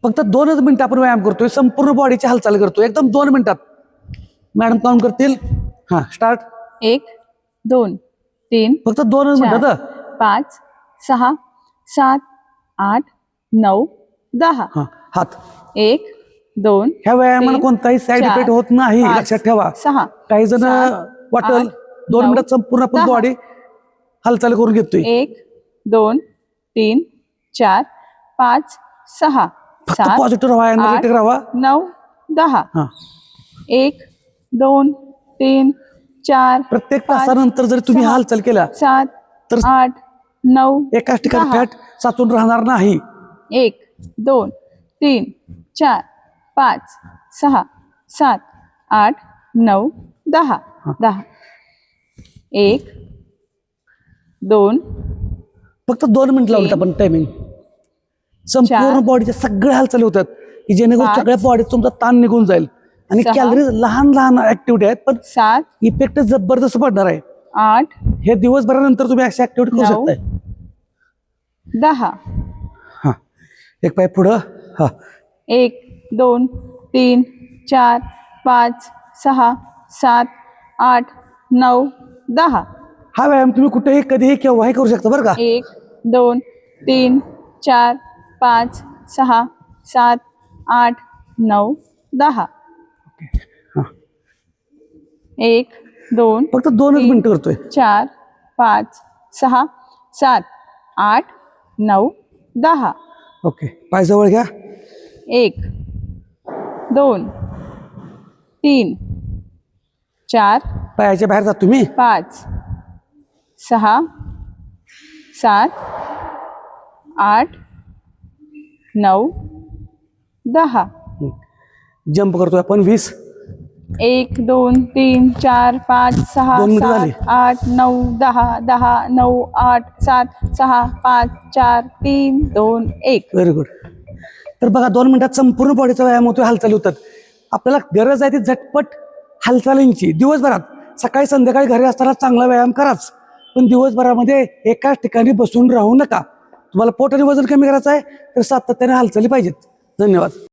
फक्त 2च मिनिटं आपण व्यायाम करतोय, संपूर्ण बॉडीची हालचाल करतोय एकदम 2 मिनिटात. मॅडम काउंट करतील. हा स्टार्ट. 1 2 3 फक्त 2च मिनिटात. 5 6 7 8 9 10. हा हात. 1 2 ह्या व्यायामाला कोणताही साईड चार, इफेक्ट होत नाही, पाच, लक्षात ठेवा. सहा, काही जण सात, वाटल आठ, 2 नऊ, मिनिटात संपूर्ण आपण 10. बॉडी हालचाल करून घेतोय. 1 2 3 4 5 6 फक्त 7 पॉझिटिव्ह राहा, एनर्जेटिक राहा. 9 10. हा 1 2 3 4 प्रत्येक 5, तासानंतर जर तुम्ही 6, हालचाल केल्या 7 तर 8 9 एकाच ठिकाणी 10. फॅट साचून राहणार नाही. 1 2 3 4 5 6 7 8 9 10 10. 1 2 फक्त 2 मिनिट लावलेत आपण टायमिंग. संपूर्ण चार, बॉडीच्या सगळ्या हालचाली होतात की जेणेकरून पाच, सगळ्या बॉडीत तुमचा ताण निघून जाईल. आणि सहा, कॅलरीज लहान लहान ऍक्टिव्हिटी आहेत पण 7 इफेक्ट जबरदस्त पडणार आहे. 8 हे दिवसभरानंतर तुम्ही अशी ऍक्टिव्हिटी करू 9 शकताय. 10. हा एक पाय पुढं. हा 1 2 3 4 5 6 7 8 9 10. हा व्यायाम तुम्ही कुठेही कधीही केव्हाही करू शकता बरं का. 1 2 3 4 5 6 7 8 9 10. हा 1 2 फक्त 2च मिनिटं करतोय. 4 5 6 7 8 9 10. ओके पाय जवळ घ्या. 1 2 3 4 पायाच्या बाहेर जात तुम्ही. 5 6 7 8 9 10. जंप करतोय आपण 20. 1 2 3 4 5 6 2 मिनिटं झाली. 7 8 9 10 10 9 8 7 6 5 4 3 2 1. Very good. तर बघा 2 मिनिटात संपूर्ण बॉडीचा व्यायाम होतोय, हालचाली होतात. आपल्याला गरज आहे ती झटपट हालचालींची. दिवसभरात सकाळी संध्याकाळी घरी असताना चांगला व्यायाम कराच, पण दिवसभरामध्ये एकाच ठिकाणी बसून राहू नका. तुम्हाला पोट आणि वजन कमी करायचं आहे तर सातत्याने हालचाली पाहिजेत. धन्यवाद.